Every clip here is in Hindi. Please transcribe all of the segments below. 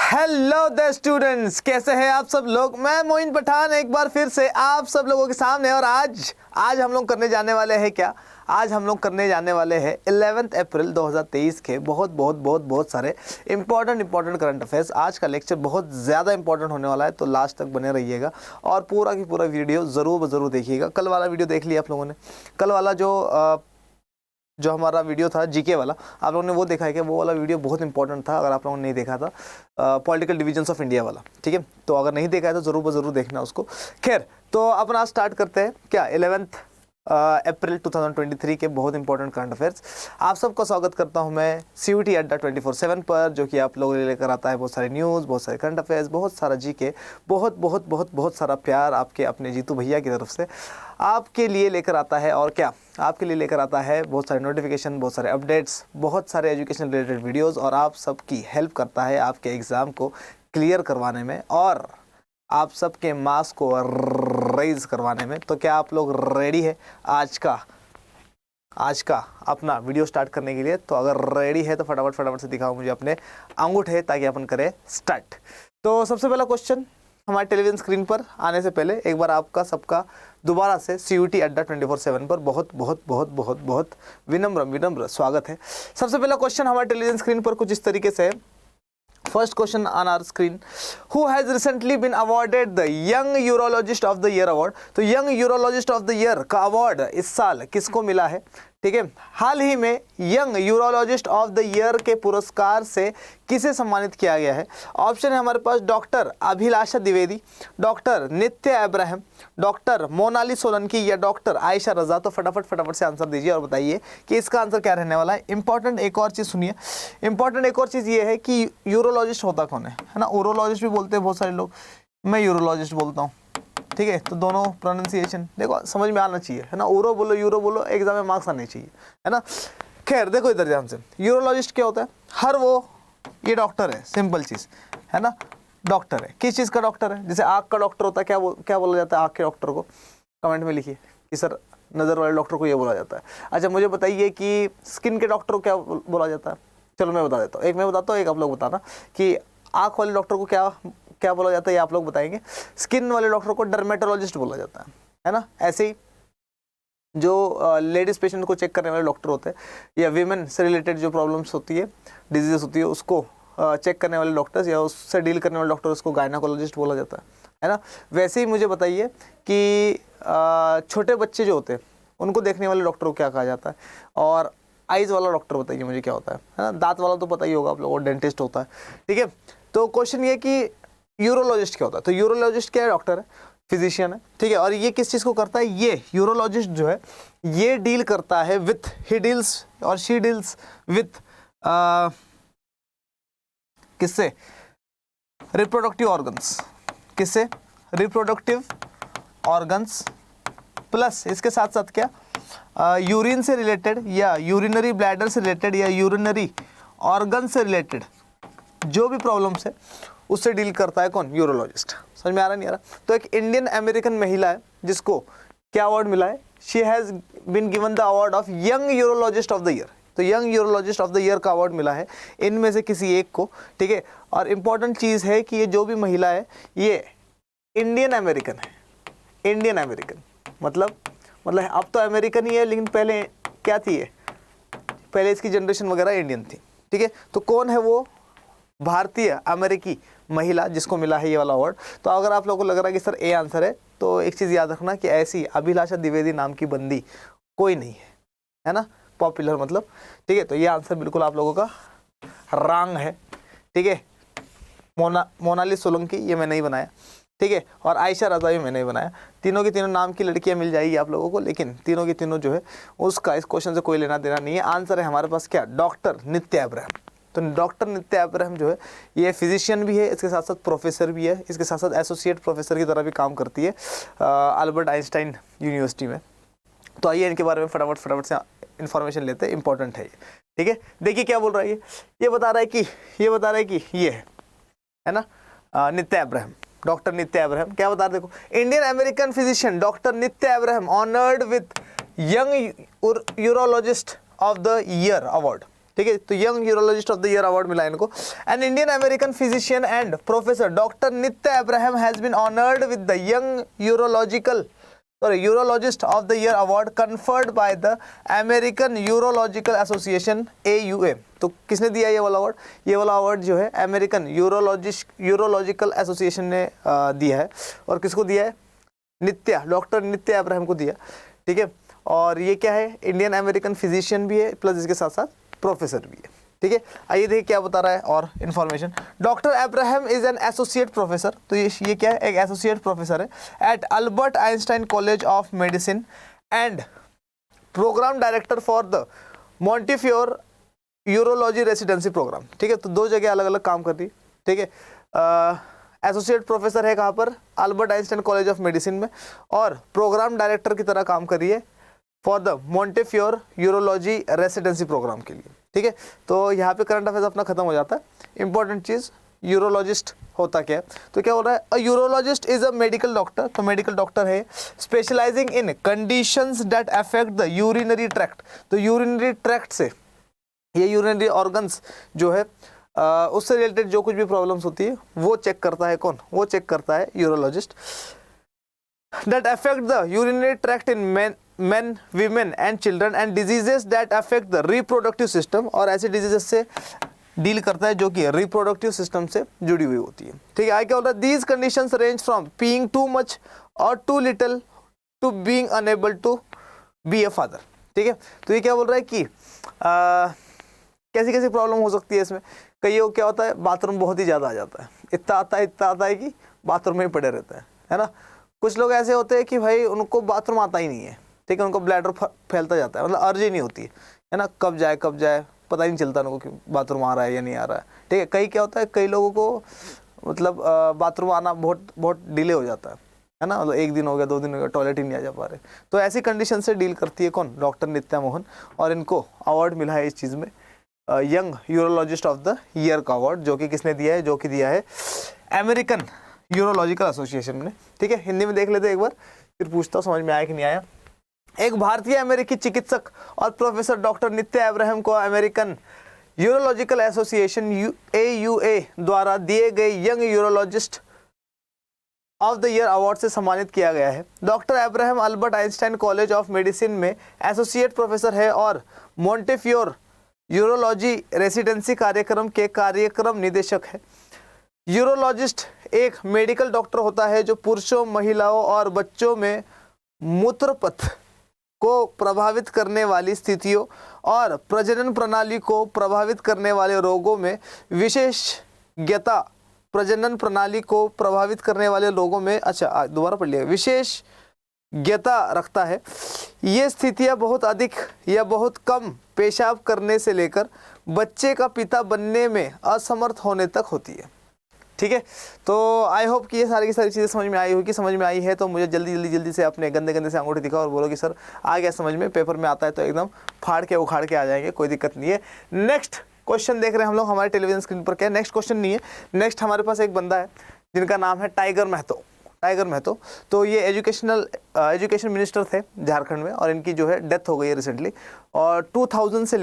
हेलो द स्टूडेंट्स, कैसे हैं आप सब लोग। मैं मोइन पठान एक बार फिर से आप सब लोगों के सामने। और आज हम लोग करने जाने वाले हैं क्या, आज हम लोग करने जाने वाले हैं 11 अप्रैल 2023 के बहुत सारे इंपॉर्टेंट करंट अफेयर्स। आज का लेक्चर बहुत ज़्यादा इंपॉर्टेंट होने वाला है, तो लास्ट तक बने रहिएगा और पूरा की पूरा वीडियो ज़रूर देखिएगा। कल वाला वीडियो देख लिया आप लोगों ने, कल वाला जो हमारा वीडियो था जीके वाला, आप लोगों ने वो देखा है कि वो वाला वीडियो बहुत इंपॉर्टेंट था। अगर आप लोगों ने नहीं देखा था, पॉलिटिकल डिविजन्स ऑफ इंडिया वाला, ठीक है, तो अगर नहीं देखा है तो ज़रूर देखना उसको। खैर, तो अपन आज स्टार्ट करते हैं क्या 11 अप्रैल 2023 के बहुत इंपॉर्टेंट करंट अफेयर्स। आप सबका स्वागत करता हूं मैं CUET अड्डा 24/7 पर, जो कि आप लोगों के लिए लेकर आता है बहुत सारे न्यूज़, बहुत सारे करंट अफेयर्स, बहुत सारा जीके, बहुत सारा प्यार आपके अपने जीतू भैया की तरफ से आपके लिए लेकर आता है। और क्या आपके लिए लेकर आता है बहुत सारे नोटिफिकेशन, बहुत सारे अपडेट्स, बहुत सारे एजुकेशन रिलेटेड वीडियोज़, और आप सबकी हेल्प करता है आपके एग्ज़ाम को क्लियर करवाने में और आप सबके मार्क्स को रेज करवाने में। तो क्या आप लोग रेडी है आज का अपना वीडियो स्टार्ट करने के लिए? तो अगर रेडी है तो फटाफट से दिखाओ मुझे अपने अंगूठे, ताकि अपन करें स्टार्ट। तो सबसे पहला क्वेश्चन हमारे टेलीविजन स्क्रीन पर आने से पहले एक बार आपका सबका दोबारा से CUET अड्डा 24/7 पर बहुत विनम्र स्वागत है। सबसे पहला क्वेश्चन हमारे टेलीविजन स्क्रीन पर कुछ इस तरीके से है। First question on our screen, who has recently been awarded the Young Urologist of the Year award? तो Young Urologist of the Year का अवार्ड इस साल किसको मिला है? ठीक है, हाल ही में young urologist of the year के पुरस्कार से किसे सम्मानित किया गया है? ऑप्शन है हमारे पास डॉक्टर अभिलाषा Dwivedi, doctor Nitya Abraham, doctor Monali Solanki या डॉक्टर आयशा रजा। तो फटाफट से आंसर दीजिए और बताइए कि इसका आंसर क्या रहने वाला है। इंपॉर्टेंट एक और चीज़ सुनिए, इंपॉर्टेंट एक और चीज़ ये है कि यूरोलॉजिस्ट होता कौन है ना। यूरोलॉजिस्ट भी बोलते हैं बहुत सारे लोग, मैं यूरोलॉजिस्ट बोलता हूँ, ठीक है। तो दोनों प्रोनाउंसिएशन देखो समझ में आना चाहिए, है ना। यूरो बोलो यूरो बोलो, एग्जाम में मार्क्स आने चाहिए, है ना। खैर देखो इधर ध्यान से, यूरोलॉजिस्ट क्या होता है? ये डॉक्टर है, सिंपल चीज़ है ना। डॉक्टर है, किस चीज़ का डॉक्टर है? जैसे आँख का डॉक्टर होता है, क्या बोला जाता है आँख के डॉक्टर को? कमेंट में लिखिए कि सर नज़र वाले डॉक्टर को ये बोला जाता है। अच्छा मुझे बताइए कि स्किन के डॉक्टर को क्या बोला जाता है? चलो मैं बता देता हूँ, एक मैं बताता हूँ, एक आप लोग बताना कि आँख वाले डॉक्टर को क्या बोला जाता है, ये आप लोग बताएंगे। स्किन वाले डॉक्टर को डर्मेटोलॉजिस्ट बोला जाता है ना। ऐसे ही जो लेडीज़ पेशेंट को चेक करने वाले डॉक्टर होते हैं, या वीमेन से रिलेटेड जो प्रॉब्लम्स होती है, डिजीज़ होती है, उसको चेक करने वाले डॉक्टर्स या उससे डील करने वाले डॉक्टर, उसको गायनाकोलॉजिस्ट बोला जाता है ना। वैसे ही मुझे बताइए कि छोटे बच्चे जो होते हैं उनको देखने वाले डॉक्टर को क्या कहा जाता है? और आइज़ वाला डॉक्टर बताइए मुझे क्या होता है ना। दांत वाला तो पता ही होगा आप लोगों को, डेंटिस्ट होता है, ठीक है। तो क्वेश्चन ये कि यूरोलॉजिस्ट क्या होता है? तो यूरोलॉजिस्ट क्या है? डॉक्टर है, फिजिशियन है, ठीक है। और ये किस चीज़ को करता है? ये यूरोलॉजिस्ट जो है ये डील करता है विथ, ही डील्स और शी डील्स विथ किससे? Reproductive organs. किससे? रिप्रोडक्टिव ऑर्गन्स, प्लस इसके साथ साथ क्या, यूरिन से रिलेटेड या यूरिनरी ब्लैडर से रिलेटेड या यूरिनरी ऑर्गन से रिलेटेड जो भी प्रॉब्लम्स है उससे डील करता है कौन? यूरोलॉजिस्ट। समझ में आ रहा नहीं आ रहा? तो एक इंडियन अमेरिकन महिला है जिसको क्या अवार्ड मिला है? She has been given the award of young urologist of the year. तो young urologist of the year का अवार्ड मिला है इनमें से किसी एक को, ठीक है। और इम्पॉर्टेंट चीज़ है कि ये जो भी महिला है ये इंडियन अमेरिकन है। इंडियन अमेरिकन मतलब अब तो अमेरिकन ही है, लेकिन पहले क्या थी ये? पहले इसकी जनरेशन वगैरह इंडियन थी, ठीक है। तो कौन है वो? भारतीय अमेरिकी महिला जिसको मिला है ये वाला अवार्ड। तो अगर आप लोगों को लग रहा है कि सर ए आंसर है, तो एक चीज़ याद रखना कि ऐसी अभिलाषा द्विवेदी नाम की बंदी कोई नहीं है ना, पॉपुलर मतलब, ठीक है। तो ये आंसर बिल्कुल आप लोगों का रॉन्ग है, ठीक है। मोनाली सोलंकी ये मैं नहीं बनाया, ठीक है। और आयशा रजा भी मैंने बनाया। तीनों की तीनों नाम की लड़कियां मिल जाएगी आप लोगों को, लेकिन तीनों की तीनों जो है उसका इस क्वेश्चन से कोई लेना देना नहीं है। आंसर है हमारे पास क्या? Doctor Nitya Abraham. तो डॉक्टर नित्य अब्राहम जो है ये फिजिशियन भी है, इसके साथ साथ प्रोफेसर भी है, इसके साथ साथ एसोसिएट प्रोफेसर की तरह भी काम करती है अल्बर्ट आइंस्टाइन यूनिवर्सिटी में। तो आइए इनके बारे में फटाफट से इन्फॉर्मेशन लेते हैं, इंपॉर्टेंट है ये, ठीक है। देखिए क्या बोल रहा है ये बता रहा है कि ये है ना नित्य अब्राहम, डॉक्टर नित्य अब्राहम क्या बता रहे? देखो, Indian American physician doctor Nitya Abraham honoured with young urologist of the year award. ठीक है। तो young urologist of the year award मिला इनको। An Indian American physician and professor doctor Nitya Abraham has been honoured with the young urologist of the year award conferred by the American Urological Association AUA। तो किसने दिया ये वाला अवार्ड? ये वाला अवार्ड जो है अमेरिकन यूरोलॉजिकल एसोसिएशन ने दिया है। और किसको दिया है? डॉक्टर नित्य अब्राहम को दिया, ठीक है। और ये क्या है? इंडियन अमेरिकन फिजिशियन भी है, प्लस इसके साथ साथ प्रोफेसर भी है, ठीक है। आइए देखिए क्या बता रहा है और information. Doctor Abraham is an associate professor, तो ये क्या है? एक एसोसिएट प्रोफेसर है at Albert Einstein College of Medicine and programme director for the Montefiore urology residency programme, ठीक है। तो दो जगह अलग अलग काम कर रही, ठीक है। एसोसिएट प्रोफेसर है कहाँ पर? Albert Einstein College of medicine में, और प्रोग्राम डायरेक्टर की तरह काम कर रही है for the Montefiore urology residency programme के लिए, ठीक है। तो यहाँ पे करंट अफेयर्स अपना खत्म हो जाता है। इंपॉर्टेंट चीज़, यूरोलॉजिस्ट होता क्या है? तो क्या हो रहा है? A urologist is a medical doctor, तो मेडिकल डॉक्टर है specialising in conditions that affect the urinary tract. तो यूरिनरी ट्रैक्ट से, ये यूरिनरी ऑर्गन्स जो है उससे रिलेटेड जो कुछ भी प्रॉब्लम्स होती है वो चेक करता है। कौन? वो चेक करता है urologist. That affect the urinary tract in men, women and children and diseases that affect the reproductive system, और ऐसे डिजीजेस से डील करता है जो कि रिप्रोडक्टिव सिस्टम से जुड़ी हुई होती है, ठीक है। आगे क्या बोल रहा है? These conditions range from being too much और too little to being unable to be a father, ठीक है। तो ये क्या बोल रहा है कि कैसी कैसी प्रॉब्लम हो सकती है इसमें? कईयों क्या होता है? बाथरूम बहुत ही ज़्यादा आ जाता है, इतना आता है कि बाथरूम में ही पड़े रहता है ना। कुछ लोग ऐसे होते हैं कि भाई उनको बाथरूम आता ही नहीं है, ठीक है। उनको ब्लैडर फैलता जाता है, मतलब अर्ज ही नहीं होती है ना, कब जाए पता ही नहीं चलता उनको कि बाथरूम आ रहा है या नहीं आ रहा है, ठीक है। कई क्या होता है, कई लोगों को मतलब बाथरूम आना बहुत डिले हो जाता है ना, मतलब 1 दिन हो गया, 2 दिन हो गया, टॉयलेट ही नहीं आ जा पा रहे। तो ऐसी कंडीशन से डील करती है कौन? डॉक्टर नित्या मोहन, और इनको अवार्ड मिला है इस चीज़ में, young urologist of the year का अवार्ड, जो कि किसने दिया है? जो कि दिया है अमेरिकन यूरोलॉजिकल एसोसिएशन ने, ठीक है। हिंदी में देख लेते एक बार, फिर पूछता हूँ समझ में आया कि नहीं आया। एक भारतीय अमेरिकी चिकित्सक और प्रोफेसर डॉक्टर नित्य अब्राहम को अमेरिकन यूरोलॉजिकल एसोसिएशन AUA द्वारा दिए गए young urologist of the year award से सम्मानित किया गया है। Doctor Abraham Albert Einstein College of medicine में एसोसिएट प्रोफेसर है और मॉन्टेफियोर यूरोलॉजी रेसिडेंसी कार्यक्रम के कार्यक्रम निदेशक है। यूरोलॉजिस्ट एक मेडिकल डॉक्टर होता है जो पुरुषों, महिलाओं और बच्चों में मूत्रपथ को प्रभावित करने वाली स्थितियों और प्रजनन प्रणाली को प्रभावित करने वाले रोगों में विशेषज्ञता, प्रजनन प्रणाली को प्रभावित करने वाले लोगों में, अच्छा दोबारा पढ़ लिया, विशेषज्ञता रखता है। ये स्थितियां बहुत अधिक या बहुत कम पेशाब करने से लेकर बच्चे का पिता बनने में असमर्थ होने तक होती है, ठीक है। तो आई होप कि ये सारी की सारी चीज़ें समझ में आई होगी। समझ में आई है तो मुझे जल्दी से अपने गंदे से अंगूठे दिखाओ और बोलो कि सर आ गया समझ में, पेपर में आता है तो एकदम फाड़ के उखाड़ के आ जाएंगे, कोई दिक्कत नहीं है। नेक्स्ट क्वेश्चन देख रहे हैं हम लोग हमारे टेलीविजन स्क्रीन पर। क्या नेक्स्ट क्वेश्चन नहीं है, नेक्स्ट हमारे पास एक बंदा है जिनका नाम है टाइगर महतो। तो ये एजुकेशन मिनिस्टर थे झारखंड में, और इनकी जो है डेथ हो गई है रिसेंटली। और 2000 से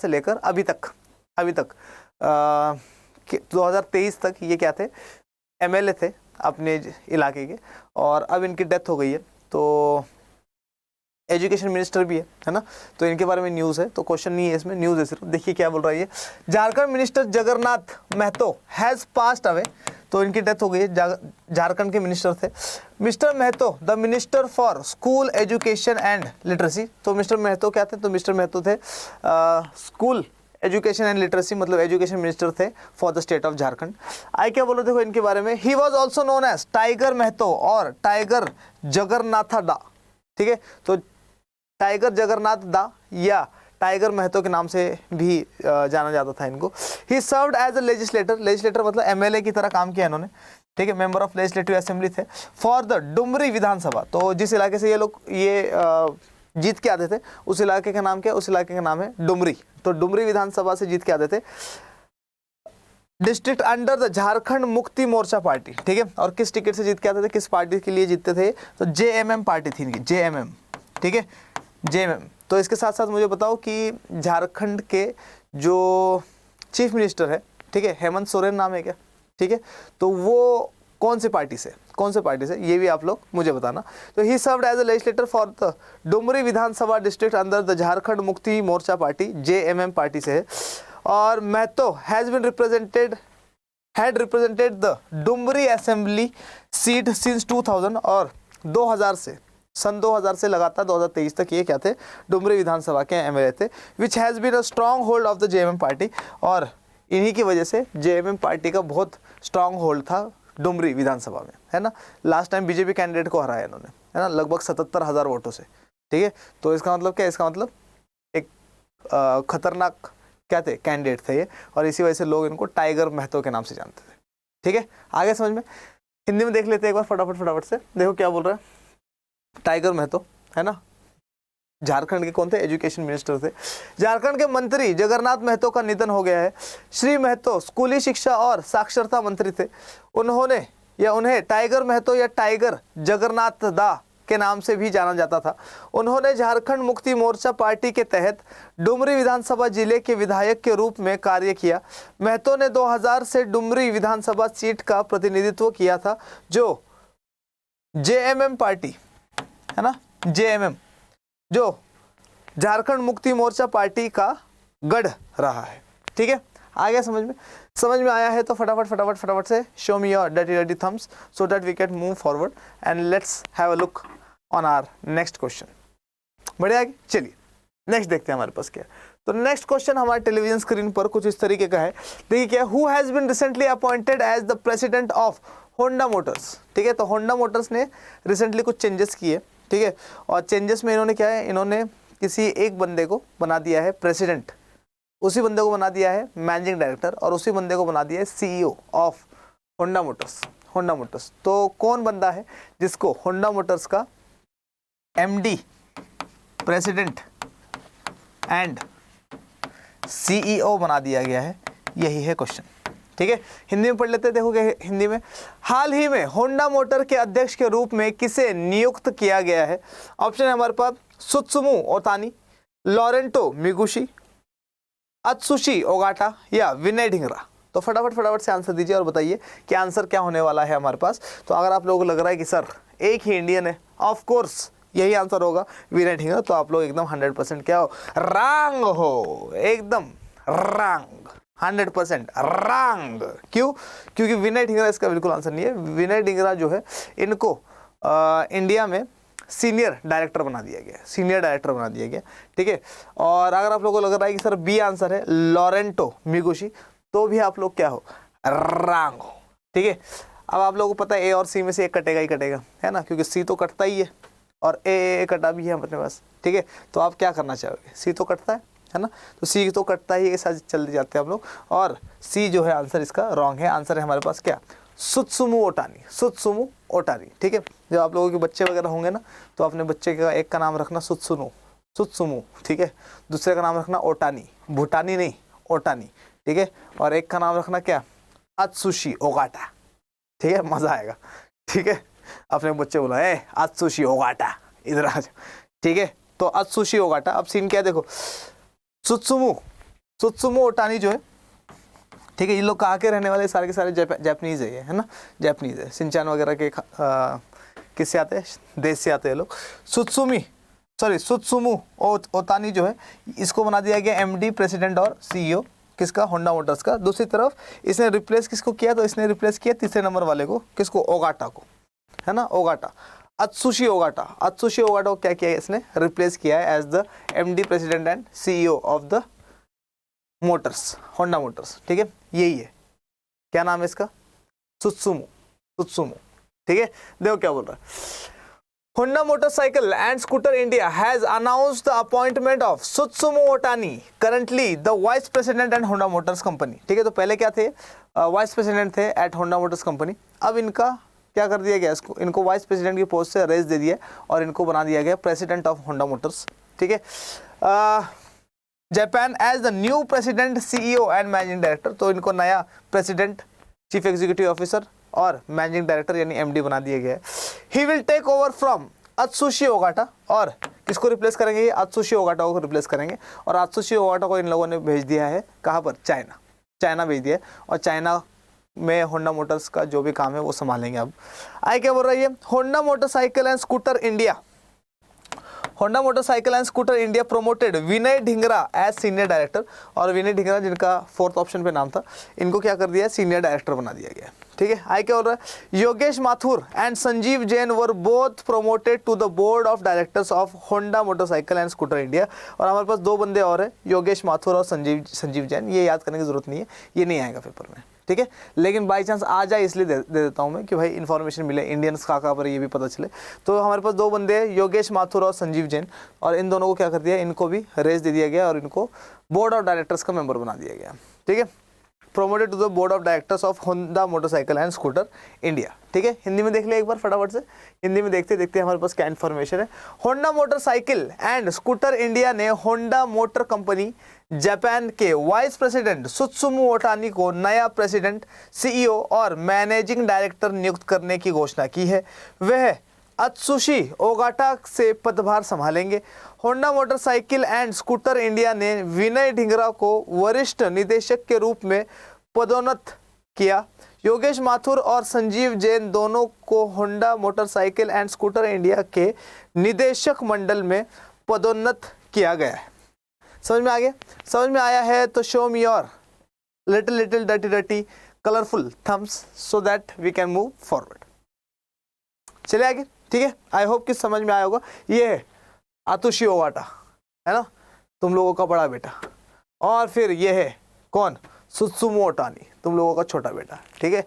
लेकर अभी तक 2023 तक ये क्या थे? MLA थे अपने इलाके के, और अब इनकी डेथ हो गई है। तो एजुकेशन मिनिस्टर भी है ना, तो इनके बारे में न्यूज़ है। तो क्वेश्चन नहीं है इसमें, न्यूज़ है सिर्फ। देखिए क्या बोल रहा है ये, Jharkhand minister Jagannath Mahato has passed away. तो इनकी डेथ हो गई है, झारखंड के मिनिस्टर थे mister Mahto, the minister for school education and literacy. तो मिस्टर महतो क्या थे? तो मिस्टर महतो थे स्कूल एजुकेशन एंड लिटरेसी, मतलब एजुकेशन मिनिस्टर थे for the state of Jharkhand. आई क्या बोलो देखो इनके बारे में, he was also known as Tiger Mahto और टाइगर जगन्नाथ दा, ठीक है। तो टाइगर जगन्नाथ दा या टाइगर महतो के नाम से भी जाना जाता था इनको। He served as a legislator मतलब MLA की तरह काम किया इन्होंने, ठीक है। मेंबर ऑफ लेजिस्लेटिव असेंबली थे फॉर द डुमरी विधानसभा। तो जिस इलाके से ये लोग जीत के आते थे उस इलाके का नाम क्या है? उस इलाके का नाम है डुमरी। तो डुमरी विधानसभा से जीत के आते थे, district under the Jharkhand Mukti Morcha party, ठीक है। और किस टिकट से जीत के आते थे, किस पार्टी के लिए जीतते थे? तो JMM पार्टी थी इनकी, JMM, ठीक है, JMM। तो इसके साथ साथ मुझे बताओ कि झारखंड के जो चीफ मिनिस्टर है, ठीक है, हेमंत सोरेन नाम है क्या, ठीक है, तो वो कौन से पार्टी से ये भी आप लोग मुझे बताना। तो he served as a legislator for the Dumri Vidhan Sabha district under the Jharkhand Mukti Morcha party, JMM party से है। और Mahato has been had represented the Dumri assembly seat since 2000 और 2000 से सन 2000 से लगातार 2023 तक ये क्या थे, डुमरी विधानसभा के एमएलए थे, which has been a strong hold of the JMM party. और इन्हीं की वजह से JMM पार्टी का बहुत स्ट्रॉन्ग होल्ड था डुमरी विधानसभा में, है ना। लास्ट टाइम बीजेपी कैंडिडेट को हराया इन्होंने, है ना, लगभग 77,000 वोटों से, ठीक है। तो इसका मतलब क्या है, इसका मतलब एक खतरनाक क्या थे, कैंडिडेट थे ये, और इसी वजह से लोग इनको टाइगर महतो के नाम से जानते थे, ठीक है। आगे समझ में, हिंदी में देख लेते हैं एक बार फटाफट से, देखो क्या बोल रहा है। टाइगर महतो, है ना, झारखंड के कौन थे, एजुकेशन मिनिस्टर थे। झारखंड के मंत्री जगन्नाथ महतो का निधन हो गया है। श्री महतो स्कूली शिक्षा और साक्षरता मंत्री थे। उन्हें टाइगर महतो या टाइगर जगन्नाथ दा के नाम से भी जाना जाता था। उन्होंने झारखंड मुक्ति मोर्चा पार्टी के तहत डुमरी विधानसभा जिले के विधायक के रूप में कार्य किया। महतो ने 2000 से डुमरी विधानसभा सीट का प्रतिनिधित्व किया था, जो JMM पार्टी, है ना, JMM जो झारखंड मुक्ति मोर्चा पार्टी का गढ़ रहा है, ठीक है। आगे समझ में आया है तो फटाफट से show me your dirty thumbs so that we can move forward and let's have a look on our next question. बढ़िया, चलिए नेक्स्ट देखते हैं हमारे पास क्या है। तो नेक्स्ट क्वेश्चन हमारे टेलीविजन स्क्रीन पर कुछ इस तरीके का है, देखिए क्या, who has been recently appointed as the president of Honda Motors, ठीक है। तो होंडा मोटर्स ने रिसेंटली कुछ चेंजेस किए, ठीक है, और चेंजेस में इन्होंने क्या है, इन्होंने किसी एक बंदे को बना दिया है प्रेसिडेंट, उसी बंदे को बना दिया है मैनेजिंग डायरेक्टर, और उसी बंदे को बना दिया है CEO ऑफ होंडा मोटर्स। तो कौन बंदा है जिसको होंडा मोटर्स का MD, प्रेसिडेंट एंड CEO बना दिया गया है, यही है क्वेश्चन, ठीक है। हिंदी में पढ़ लेते हैं, देखोगे हिंदी में। हाल ही में होंडा मोटर के अध्यक्ष के रूप में किसे नियुक्त किया गया है? ऑप्शन है हमारे पास सुत्सुमु ओतानी, लॉरेंटो मिगुशी, अत्सुशी ओगाटा या विनय ढिंगरा। तो फटाफट से आंसर दीजिए और बताइए कि आंसर क्या होने वाला है हमारे पास। तो अगर आप लोगों को लग रहा है कि सर एक ही इंडियन है, ऑफ कोर्स यही आंसर होगा विनय ढिंगरा, तो आप लोग एकदम 100% क्या हो, रॉन्ग हो, एकदम रॉन्ग, 100% रॉन्ग। क्यों? क्योंकि विनय ढिंगरा इसका बिल्कुल आंसर नहीं है। विनय ढिंगरा जो है, इनको इंडिया में सीनियर डायरेक्टर बना दिया गया, ठीक है। और अगर आप लोगों को लग रहा है कि सर बी आंसर है लॉरेंटो मिगुशी, तो भी आप लोग क्या हो, रॉन्ग हो, ठीक है। अब आप लोगों को पता है ए और सी में से एक कटेगा ही कटेगा, है ना, क्योंकि सी तो कटता ही है और ए कटा भी है अपने पास, ठीक है। तो आप क्या करना चाहोगे, सी तो कटता है ना, तो सी तो कटता ही है, साथ चल जाते हैं हम लोग, और सी जो है आंसर इसका रॉन्ग है। आंसर है हमारे पास क्या, सुत्सुमु ओटानी, ठीक है। जब आप लोगों के बच्चे वगैरह होंगे ना, तो अपने बच्चे का एक का नाम रखना सुत्सुमु, ठीक है, दूसरे का नाम रखना ओटानी, भूटानी नहीं, ओटानी, ठीक है, और एक का नाम रखना क्या, अत्सुशी ओगाटा, ठीक है, मजा आएगा, ठीक है। अपने बच्चे बोला ए अत्सुशी ओगाटा, इधर आ जाओ, ठीक है। तो अत्सुशी ओगाटा, अब सीन क्या है देखो, सुत्सुमु ओटानी जो है, ठीक है, ये लोग कहाँ के रहने वाले, सारे के सारे जापानीज है ना, जापानीज है, सिंचान वगैरह के किससे आते हैं, देश से आते हैं लोग। सुत्सुमु ओतानी जो है, इसको बना दिया गया MD, प्रेसिडेंट और CEO किसका, होंडा मोटर्स का। दूसरी तरफ इसने रिप्लेस किसको किया, तो इसने रिप्लेस किया तीसरे नंबर वाले को, किसको, ओगाटा को, है ना, ओगाटा, अत्सुशी ओगाटा को क्या किया है, इसने रिप्लेस किया है as the MD, president and CEO of the Motors, Honda Motors, ठीक है, यही है, क्या नाम है इसका, सुत्सुमु, ठीक है। देखो क्या बोल रहा है, Honda motorcycle and scooter India has announced the appointment of Tsutsumu Otani, currently the vice president and Honda Motors company, ठीक है। तो पहले क्या थे, वाइस प्रेसिडेंट थे एट होंडा मोटर्स कंपनी, अब इनका क्या कर दिया गया, इनको वाइस प्रेसिडेंट की पोस्ट से रेज दे दिया और इनको बना दिया गया प्रेसिडेंट ऑफ होंडा मोटर्स, ठीक है। Japan as the new president, CEO and managing director, तो इनको नया प्रेसिडेंट, चीफ एग्जीक्यूटिव ऑफिसर और मैनेजिंग डायरेक्टर यानी MD बना दिया गया है। He will take over from Atsushi Ogata, और किसको रिप्लेस करेंगे, ये अत्सुशी ओगाटा को रिप्लेस करेंगे। और अत्सुशी ओगाटा को इन लोगों ने भेज दिया है कहाँ पर, चाइना, चाइना भेज दिया है, और चाइना में होंडा मोटर्स का जो भी काम है वो संभालेंगे। अब आगे क्या बोल रहा है ये, Honda motorcycle and scooter India, Honda motorcycle and scooter India promoted Vinay Dhingra as senior director, और विनय ढिंगरा जिनका फोर्थ ऑप्शन पे नाम था, इनको क्या कर दिया, सीनियर डायरेक्टर बना दिया गया। ठीक है, आगे क्या हो रहा है, Yogesh Mathur and Sanjeev Jain were both promoted to the board of directors of Honda motorcycle and scooter India. और हमारे पास दो बंदे और हैं, योगेश माथुर और संजीव जैन, ये याद करने की जरूरत नहीं है, ये नहीं आएगा पेपर में। ठीक है, लेकिन बाई चांस आ जाए इसलिए दे देता हूँ मैं कि भाई इन्फॉर्मेशन मिले, इंडियंस कहाँ पर ये भी पता चले। तो हमारे पास दो बंदे हैं, योगेश माथुर और संजीव जैन, और इन दोनों को क्या कर दिया, इनको भी रेस दे दिया गया और इनको बोर्ड ऑफ डायरेक्टर्स का मेंबर बना दिया गया। ठीक है, promoted to the board of directors of Honda motorcycle and scooter India. ठीक है, हिंदी में देख ले एक बार फटाफट से, हिंदी में देखते देखते हमारे पास क्या इन्फॉर्मेशन है। Honda motorcycle and scooter India ने होंडा मोटर कंपनी जापान के वाइस प्रेसिडेंट सुत्सुमु ओटानी को नया प्रेसिडेंट, सीईओ और मैनेजिंग डायरेक्टर नियुक्त करने की घोषणा की है। वह अत्सुशी ओगाटा से पदभार संभालेंगे। Honda motorcycle and scooter India ने विनय ढिंगरा को वरिष्ठ निदेशक के रूप में पदोन्नत किया। योगेश माथुर और संजीव जैन दोनों को Honda motorcycle and scooter India के निदेशक मंडल में पदोन्नत किया गया है। समझ में आ गया, समझ में आया है तो show me your little dirty colourful thumbs so that we can move forward. चले आगे, ठीक है, आई होप कि समझ में आया होगा। ये है आतुशी ओगाटा, है ना, तुम लोगों का बड़ा बेटा, और फिर ये है कौन, सुत्सुमु ओटानी, तुम लोगों का छोटा बेटा। ठीक है,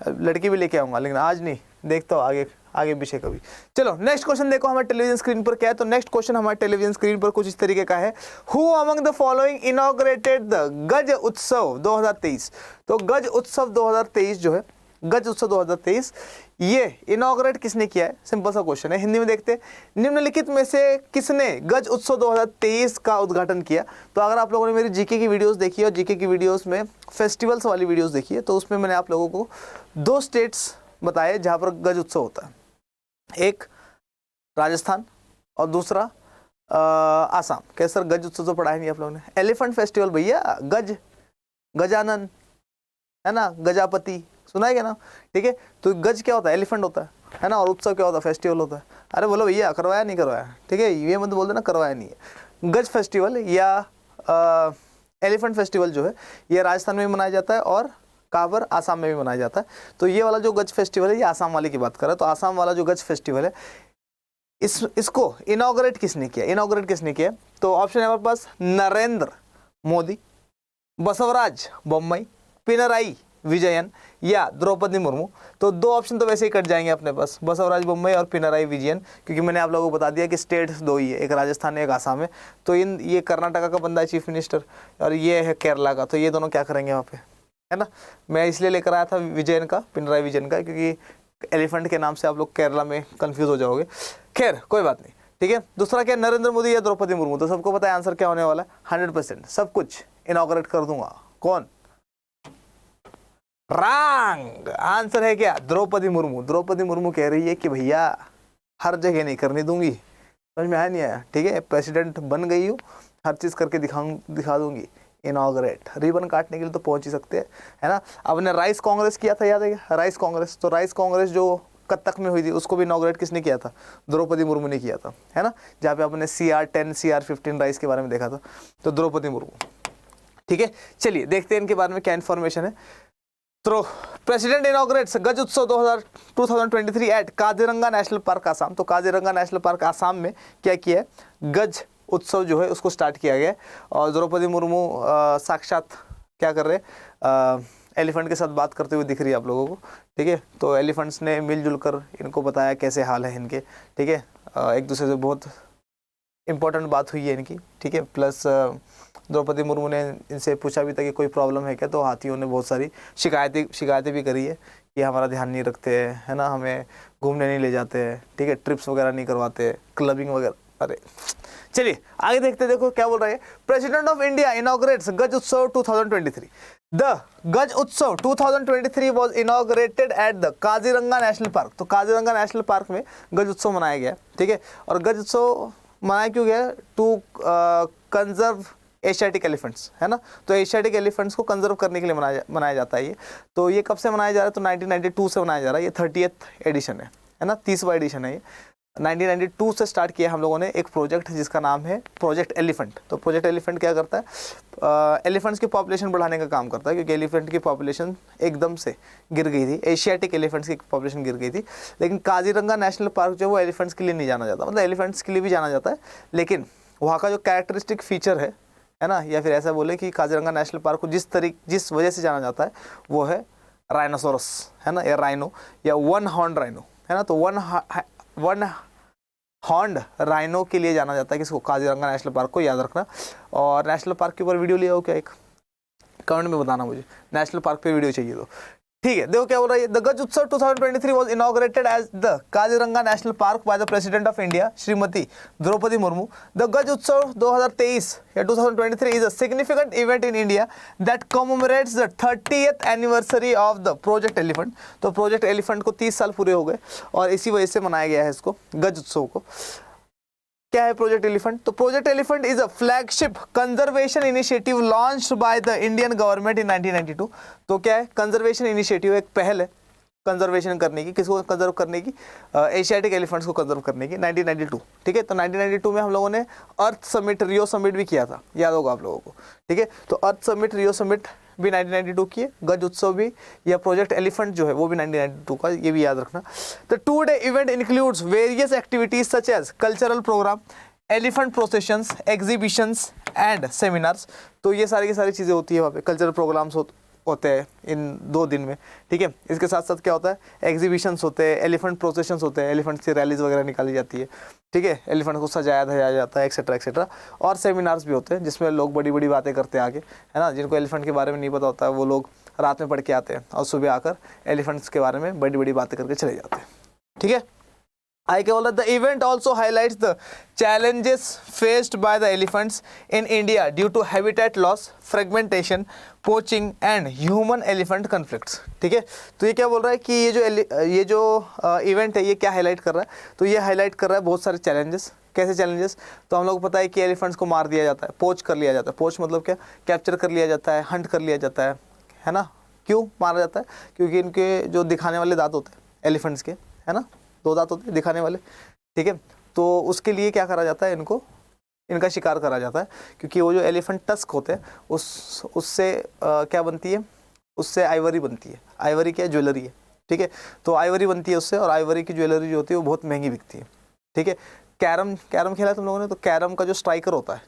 लड़की भी लेके आऊंगा लेकिन आज नहीं, देखता हूँ आगे आगे पीछे कभी। चलो नेक्स्ट क्वेश्चन देखो हमारे टेलीविजन स्क्रीन पर क्या है। तो नेक्स्ट क्वेश्चन हमारे टेलीविजन स्क्रीन पर कुछ इस तरीके का है, who among the following inaugurated the Gaj Utsav 2023। तो गज उत्सव 2023 जो है, गज उत्सव 2023, ये इनॉग्रेट किसने किया है, सिंपल सा क्वेश्चन है। हिंदी में देखते हैं, निम्नलिखित में से किसने गज उत्सव 2023 का उद्घाटन किया। तो अगर आप लोगों ने मेरी जीके की वीडियोस देखी है और जीके की वीडियोस में फेस्टिवल्स वाली वीडियोस देखी है, तो उसमें मैंने आप लोगों को दो स्टेट्स बताए जहाँ पर गज उत्सव होता है, एक राजस्थान और दूसरा आसाम। कैसे सर गज उत्सव तो पढ़ा है नहीं आप लोगों ने, एलिफेंट फेस्टिवल भैया, गज, गजानन, है ना, गजापति, सुना है क्या ना। ठीक है, तो गज क्या होता है, एलिफेंट होता है ना, और उत्सव क्या होता है, फेस्टिवल होता है। अरे बोलो भैया करवाया नहीं करवाया, ठीक है, ये मत बोल देना करवाया नहीं है। गज फेस्टिवल या एलिफेंट फेस्टिवल जो है ये राजस्थान में भी मनाया जाता है और कहाँ पर, आसाम में भी मनाया जाता है। तो ये वाला जो गज फेस्टिवल है ये आसाम वाले की बात कर रहा है। तो आसाम वाला जो गज फेस्टिवल है इसको इनॉग्रेट किसने किया, इनॉग्रेट किसने किया। तो ऑप्शन है हमारे पास नरेंद्र मोदी, बसवराज बोम्मई, पिनराई विजयन या द्रौपदी मुर्मू। तो दो ऑप्शन तो वैसे ही कट जाएंगे अपने पास, बसवराज बोम्मई और पिनराई विजयन, क्योंकि मैंने आप लोगों को बता दिया कि स्टेट्स दो ही है, एक राजस्थान है एक आसाम है। तो ये कर्नाटका का बंदा है चीफ मिनिस्टर और ये है केरला का, तो ये दोनों क्या करेंगे वहाँ पे, है ना। मैं इसलिए लेकर आया था विजयन का, पिनराई विजयन का, क्योंकि एलिफेंट के नाम से आप लोग केरला में कंफ्यूज हो जाओगे। खैर कोई बात नहीं, ठीक है। दूसरा क्या, नरेंद्र मोदी या द्रौपदी मुर्मू। तो सबको पता है आंसर क्या होने वाला है, 100% सब कुछ इनॉग्रेट कर दूंगा। कौन, रॉन्ग आंसर है क्या, द्रौपदी मुर्मू। द्रौपदी मुर्मू कह रही है कि भैया हर जगह नहीं करने दूंगी। समझ में आया नहीं आया, ठीक है, प्रेसिडेंट बन गई हूँ, हर चीज़ करके दिखा दूंगी। इनॉग्रेट, रिबन काटने के लिए तो पहुंच ही सकते हैं, है ना। अब ने राइस कांग्रेस किया था, याद है क्या, राइस कांग्रेस। तो राइस कांग्रेस जो कत्तक में हुई थी उसको भी इनॉग्रेट किसने किया था, द्रौपदी मुर्मू ने किया था, है ना। जहाँ पे आपने CR10 CR15 राइस के बारे में देखा था, तो द्रौपदी मुर्मू। ठीक है, चलिए देखते हैं इनके बारे में क्या इन्फॉर्मेशन है। तो president inaugurates Gaj Utsav 2023 at Kaziranga national park Assam. तो काजीरंगा नेशनल पार्क आसाम में क्या किया है, गज उत्सव जो है उसको स्टार्ट किया गया है। और द्रौपदी मुर्मू साक्षात क्या कर रहे हैं, एलिफेंट के साथ बात करते हुए दिख रही है आप लोगों को, ठीक है। तो एलिफेंट्स ने मिलजुल कर इनको बताया कैसे हाल है इनके, ठीक है। एक दूसरे से बहुत इम्पोर्टेंट बात हुई है इनकी, ठीक है। प्लस द्रौपदी मुर्मू ने इनसे पूछा भी था कि कोई प्रॉब्लम है क्या। तो हाथियों ने बहुत सारी शिकायतें भी करी है कि हमारा ध्यान नहीं रखते हैं, है ना, हमें घूमने नहीं ले जाते हैं, ठीक है, ट्रिप्स वगैरह नहीं करवाते, क्लबिंग वगैरह। अरे चलिए आगे देखते, देखो क्या बोल रहा है। President of India inaugurates Gaj Utsav 2023। The Gaj Utsav 2023 was inaugurated at the Kaziranga national park. तो काजीरंगा नेशनल पार्क में गज उत्सव मनाया गया, ठीक है। और गज उत्सव मनाया क्यों गया? टू कंजर्व एशियाटिक एलिफेंट्स, है ना। तो एशियाटिक एलिफेंट्स को कंजर्व करने के लिए मनाया जाता है ये। तो ये कब से मनाया जा रहा है? तो 1992 से मनाया जा रहा है। ये 30th एडिशन है ना, 30वां एडिशन है ये। 1992 से स्टार्ट किया हम लोगों ने एक प्रोजेक्ट जिसका नाम है प्रोजेक्ट एलिफेंट। तो प्रोजेक्ट एलिफेंट क्या करता है? एलिफेंट्स की पॉपुलेशन बढ़ाने का काम करता है, क्योंकि एलिफेंट की पॉपुलेशन एकदम से गिर गई थी, एशियाटिक एलिफेंट्स की पॉपुलेशन गिर गई थी। लेकिन काजीरंगा नेशनल पार्क जो है वो एलिफेंट्स के लिए नहीं जाना जाता, मतलब एलिफेंट्स के लिए भी जाना जाता है, लेकिन वहाँ का जो कैरेक्टरिस्टिक फीचर है ना, या फिर ऐसा बोले कि काजीरंगा नेशनल पार्क को जिस वजह से जाना जाता है वो है राइनोसोरस, है ना, या राइनो, या वन हॉर्न राइनो, है ना। तो वन हॉर्न्ड राइनो के लिए जाना जाता है किसको? काजीरंगा नेशनल पार्क को, याद रखना। और नेशनल पार्क के ऊपर वीडियो लिया हो क्या? एक कमेंट में बताना मुझे, नेशनल पार्क पे वीडियो चाहिए तो, ठीक है। देखो क्या हो रहा है। The Gaj Utsav 2023 was inaugurated as the Kaziranga national park by the president of India Shrimati Draupadi Murmu. The Gaj Utsav 2023 या 2023 is a significant event in India that commemorates the 30th anniversary of the project elephant. तो प्रोजेक्ट एलिफेंट को 30 साल पूरे हो गए और इसी वजह से मनाया गया है इसको, गज उत्सव को। क्या है प्रोजेक्ट एलिफेंट? तो project elephant is a flagship conservation initiative launched by the Indian government in 1992। तो क्या है? कंजर्वेशन इनिशिएटिव, एक पहल है कंजर्वेशन करने की। किसको कंजर्व करने की? एशियाटिक एलिफेंट्स को कंजर्व करने की, 1992, ठीक है। तो 1992 में हम लोगों ने अर्थ समिट, रियो समिट भी किया था, याद होगा आप लोगों को, ठीक है। तो अर्थ समिट, रियो समिट भी 1992 की है, गज उत्सव भी, या प्रोजेक्ट एलिफेंट जो है वो भी 1992 का, ये भी याद रखना। The 2-day event includes various activities such as cultural program, elephant processions, exhibitions and seminars. तो ये सारी की सारी चीज़ें होती है वहाँ पे, कल्चरल प्रोग्राम्स होते हैं इन 2 दिन में, ठीक है। इसके साथ साथ क्या होता है? एग्जीबिशंस होते हैं, एलिफेंट प्रोसेशंस होते हैं, एलिफेंट की रैलीज वगैरह निकाली जाती है, ठीक है। एलिफेंट को सजाया धजाया जाता है, एक्सेट्रा एक्सेट्रा। और सेमिनार्स भी होते हैं जिसमें लोग बड़ी बड़ी बातें करते हैं आगे, है ना। जिनको एलिफेंट के बारे में नहीं पता होता है वो लोग रात में पढ़ के आते हैं और सुबह आकर एलिफेंट्स के बारे में बड़ी बड़ी बातें करके चले जाते हैं, ठीक है। I can the event also highlights the challenges faced by the elephants in India due to habitat loss, fragmentation, poaching and human elephant conflicts, ठीक है। तो ये क्या बोल रहा है कि ये जो इवेंट है ये क्या हाईलाइट कर रहा है? तो ये हाईलाइट कर रहा है बहुत सारे चैलेंजेस। कैसे चैलेंजेस? तो हम लोग को पता है कि एलिफेंट्स को मार दिया जाता है, पोच कर लिया जाता है। पोच मतलब क्या? कैप्चर कर लिया जाता है, हंट कर लिया जाता है ना। क्यों मारा जाता है? क्योंकि इनके जो दिखाने वाले दांत होते हैं एलिफेंट्स के, है ना, 2 दांत होते हैं दिखाने वाले, ठीक है। तो उसके लिए क्या करा जाता है? इनका शिकार करा जाता है, क्योंकि वो जो एलिफेंट टस्क होते हैं उससे क्या बनती है? उससे आइवरी बनती है। आइवरी क्या है? ज्वेलरी है, ठीक है। तो आइवरी बनती है उससे, और आइवरी की ज्वेलरी जो होती है वो बहुत महंगी बिकती है, ठीक है। कैरम खेला है तुम लोगों ने? तो कैरम का जो स्ट्राइकर होता है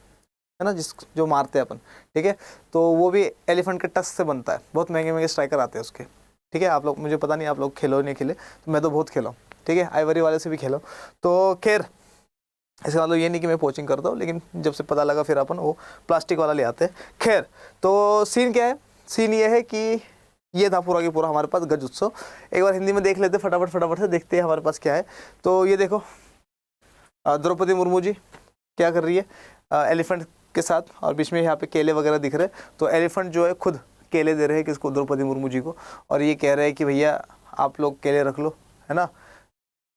ना, जो मारते हैं अपन, ठीक है, तो वो भी एलिफेंट के टस्क से बनता है। बहुत महंगे महंगे स्ट्राइकर आते हैं उसके, ठीक है। आप लोग, मुझे पता नहीं आप लोग खेलो नहीं खेले, तो मैं तो बहुत खेला हूँ, ठीक है। आइवरी वाले से भी खेलो। तो खैर इसका मतलब ये नहीं कि मैं पोचिंग करता हूँ, लेकिन जब से पता लगा फिर अपन वो प्लास्टिक वाला ले आते हैं। खैर, तो सीन क्या है? सीन ये है कि ये था पूरा की पूरा हमारे पास गज उत्सव। एक बार हिंदी में देख लेते, फटाफट से देखते हैं हमारे पास क्या है। तो ये देखो, द्रौपदी मुर्मू जी क्या कर रही है एलिफेंट के साथ, और बीच में यहाँ पे केले वगैरह दिख रहे हैं। तो एलिफेंट जो है खुद केले दे रहे हैं किसको? द्रौपदी मुर्मू जी को। और ये कह रहे हैं कि भैया आप लोग केले रख लो, है ना,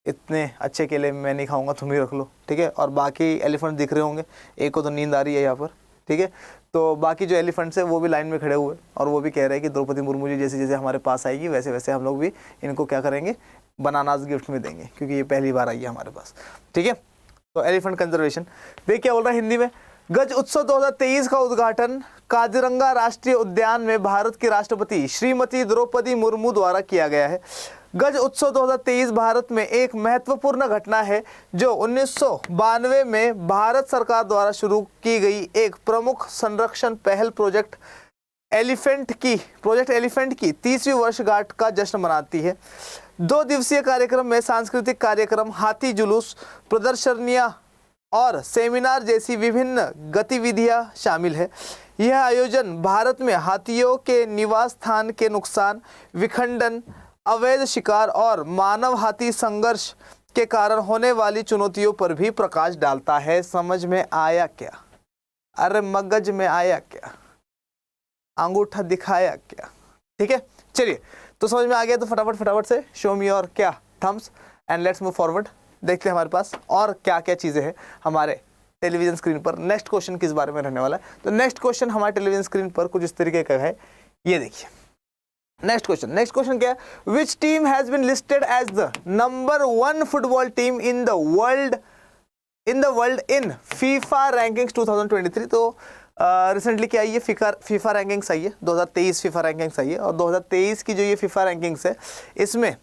इतने अच्छे केले मैं नहीं खाऊंगा, तुम ही रख लो, ठीक है। और बाकी एलिफेंट दिख रहे होंगे, एक को तो नींद आ रही है यहाँ पर, ठीक है। तो बाकी जो एलिफेंट्स है वो भी लाइन में खड़े हुए, और वो भी कह रहे हैं कि द्रौपदी मुर्मू जी जैसे जैसे हमारे पास आएगी वैसे वैसे हम लोग भी इनको क्या करेंगे? बनानास गिफ्ट में देंगे, क्योंकि ये पहली बार आई है हमारे पास, ठीक है। तो एलिफेंट कंजर्वेशन देख क्या बोल रहा है हिंदी में। गज उत्सव 2023 का उद्घाटन काजीरंगा राष्ट्रीय उद्यान में भारत की राष्ट्रपति श्रीमती द्रौपदी मुर्मू द्वारा किया गया है। गज उत्सव 2023 भारत में एक महत्वपूर्ण घटना है जो 1992 में भारत सरकार द्वारा शुरू की गई एक प्रमुख संरक्षण पहल प्रोजेक्ट एलिफेंट की 30वीं वर्षगांठ का जश्न मनाती है। 2 दिवसीय कार्यक्रम में सांस्कृतिक कार्यक्रम, हाथी जुलूस, प्रदर्शनियां और सेमिनार जैसी विभिन्न गतिविधियां शामिल है। यह आयोजन भारत में हाथियों के निवास स्थान के नुकसान, विखंडन, अवैध शिकार और मानव हाथी संघर्ष के कारण होने वाली चुनौतियों पर भी प्रकाश डालता है। समझ में आया क्या? अरे मगज में आया क्या? अंगूठा दिखाया क्या, ठीक है। चलिए, तो समझ में आ गया तो फटाफट से शो मी और क्या thumbs and let's move forward. देखते हैं हमारे पास और क्या क्या चीज़ें हैं हमारे टेलीविजन स्क्रीन पर। नेक्स्ट क्वेश्चन किस बारे में रहने वाला है, तो नेक्स्ट क्वेश्चन हमारे टेलीविजन स्क्रीन पर कुछ इस तरीके का है, ये देखिए। नेक्स्ट क्वेश्चन क्या है, which team has been listed as the number 1 football team in the world in FIFA rankings 2023। तो रिसेंटली क्या आई है, फीफा रैंकिंग्स आई है, 2023 फीफा रैंकिंग्स आई है, और 2023 की जो ये फीफा रैंकिंग्स है इसमें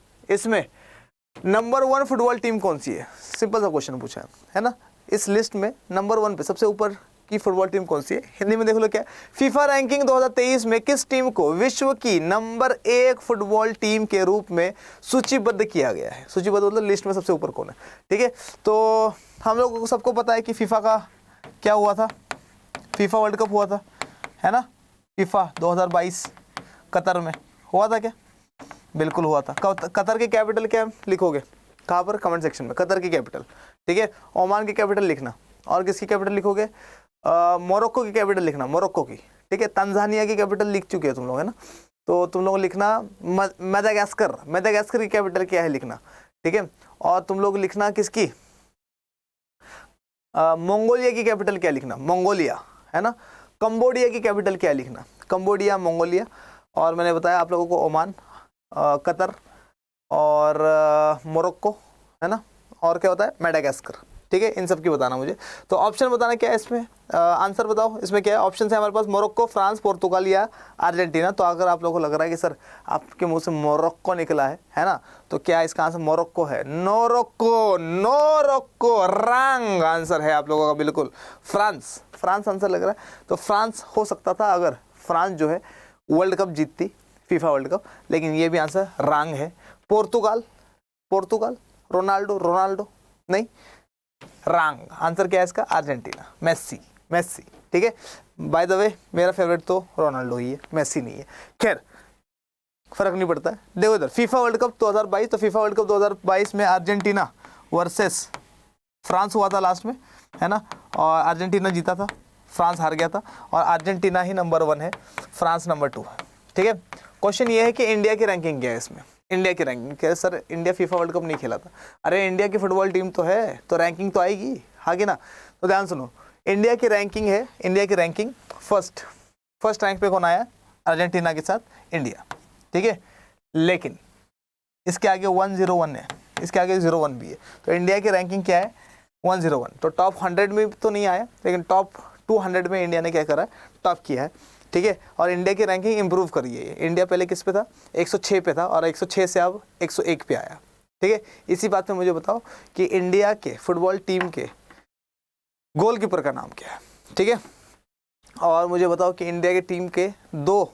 नंबर 1 फुटबॉल टीम कौन सी है। सिंपल सा क्वेश्चन पूछा है ना। इस लिस्ट में नंबर 1 पे सबसे ऊपर की फुटबॉल टीम कौन सी है। हिंदी में देख लो क्या है, फीफा रैंकिंग 2023 में किस टीम को विश्व की नंबर 1 फुटबॉल टीम के रूप में सूचीबद्ध किया गया है। सूचीबद्ध मतलब लिस्ट में सबसे ऊपर कौन है, ठीक है। तो हम लोगों को सबको पता है कि फीफा का क्या हुआ था, फीफा वर्ल्ड कप हुआ था, है ना। फीफा 2022 कतर में हुआ था क्या, बिल्कुल हुआ था। कतर की कैपिटल क्या लिखोगे, कहाँ पर, कमेंट सेक्शन में, कतर की कैपिटल, ठीक है। ओमान की कैपिटल लिखना, और किसकी कैपिटल लिखोगे, मोरक्को की कैपिटल लिखना, मोरक्को की, ठीक है। तंजानिया की कैपिटल लिख चुके हो तुम लोग, है ना। तो तुम लोग लिखना मेडागास्कर की कैपिटल क्या है लिखना, ठीक है। और तुम लोग लिखना किसकी, मंगोलिया की कैपिटल क्या लिखना, मंगोलिया, है ना। कंबोडिया की कैपिटल क्या लिखना, कंबोडिया, मंगोलिया। और मैंने बताया आप लोगों को ओमान, कतर और मोरक्को, है ना। और क्या होता है, मेडागास्कर, ठीक है। इन सब की बताना मुझे। तो ऑप्शन बताना क्या है इसमें, आंसर बताओ। इसमें क्या है, ऑप्शन है हमारे पास मोरक्को, फ्रांस, पोर्तुगाल या अर्जेंटीना। तो अगर आप लोगों को लग रहा है कि सर आपके मुंह से मोरक्को निकला है ना, तो क्या इसका आंसर मोरक्को है, नोरक्को रंग आंसर है आप लोगों का, बिल्कुल। फ्रांस आंसर लग रहा है, तो फ्रांस हो सकता था अगर फ्रांस जो है वर्ल्ड कप जीतती, फीफा वर्ल्ड कप, लेकिन ये भी आंसर रंग है। पोर्तुगाल, रोनाल्डो नहीं, रंग आंसर क्या है इसका, अर्जेंटीना, मेस्सी, ठीक है। बाय द वे मेरा फेवरेट तो रोनाल्डो ही है, मेस्सी नहीं है। खैर फर्क नहीं पड़ता है। देखो इधर फीफा वर्ल्ड कप 2022, तो फीफा वर्ल्ड कप 2022 में अर्जेंटीना वर्सेस फ्रांस हुआ था लास्ट में, है ना। और अर्जेंटीना जीता था, फ्रांस हार गया था, और अर्जेंटीना ही नंबर 1 है, फ्रांस नंबर 2 है, ठीक है। क्वेश्चन ये है कि इंडिया की रैंकिंग क्या है इसमें, इंडिया की रैंकिंग क्या है। Sir India FIFA world cup नहीं खेला था, अरे इंडिया की फुटबॉल टीम तो है, तो रैंकिंग तो आएगी, हाँ कि ना। तो ध्यान सुनो, इंडिया की रैंकिंग है, इंडिया की रैंकिंग फर्स्ट रैंक पे कौन आया, अर्जेंटीना के साथ इंडिया, ठीक है। लेकिन इसके आगे 101 है, इसके आगे 01 भी है, तो इंडिया की रैंकिंग क्या है, 101। तो टॉप 100 में तो नहीं आया, लेकिन टॉप 200 में इंडिया ने क्या करा है, टॉप किया है, ठीक है। और इंडिया की रैंकिंग इंप्रूव करी है। इंडिया पहले किस पे था, 106 पे था, और 106 से अब 101 पे आया, ठीक है। इसी बात में मुझे बताओ कि इंडिया के फुटबॉल टीम के गोलकीपर का नाम क्या है, ठीक है। और मुझे बताओ कि इंडिया की टीम के 2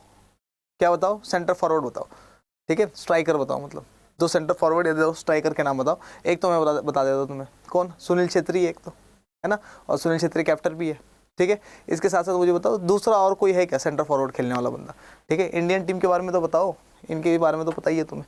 क्या बताओ, सेंटर फॉरवर्ड बताओ, ठीक है, स्ट्राइकर बताओ, मतलब 2 सेंटर फॉरवर्ड या 2 स्ट्राइकर के नाम बताओ। एक तो मैं बता देता हूँ तुम्हें, कौन, सुनील छेत्री एक तो, है ना, और सुनील छेत्री कैप्टन भी है, ठीक है। इसके साथ साथ मुझे बताओ दूसरा और कोई है क्या सेंटर फॉरवर्ड खेलने वाला बंदा, ठीक है। इंडियन टीम के बारे में तो बताओ, इनके बारे में तो पता ही है तुम्हें,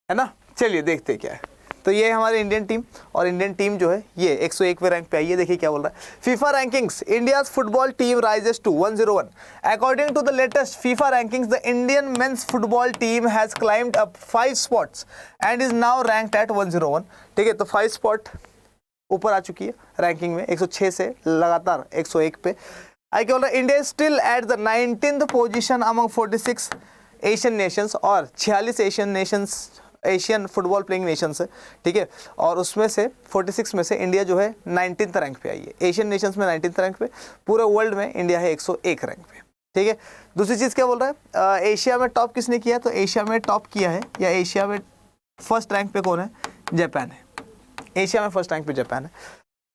है ना। चलिए देखते क्या है। तो ये है हमारी इंडियन टीम, और इंडियन टीम जो है ये 101वें रैंक पे आई है। देखिए क्या बोल रहा है, FIFA rankings, India's football team rises to 101। According to the latest FIFA rankings, the Indian men's football team has climbed up 5 spots and is now ranked at 101, ठीक है। तो 5 स्पॉट ऊपर आ चुकी है रैंकिंग में, 106 से लगातार 101 पे। आई क्या बोल रहा है, India still at the 19th position among 46 Asian Nations, और 46 एशियन फुटबॉल प्लेइंग नेशंस है, ठीक है। और उसमें से 46 में से इंडिया जो है 19th रैंक पे आई है, एशियन नेशंस में 19th रैंक पे, पूरे वर्ल्ड में इंडिया है 101 रैंक पे, ठीक है। दूसरी चीज़ क्या बोल रहा है, एशिया में टॉप किसने किया, तो एशिया में टॉप किया है, या एशिया में फर्स्ट रैंक पे कौन है, जापान है, एशिया में फर्स्ट रैंक पे जापान है।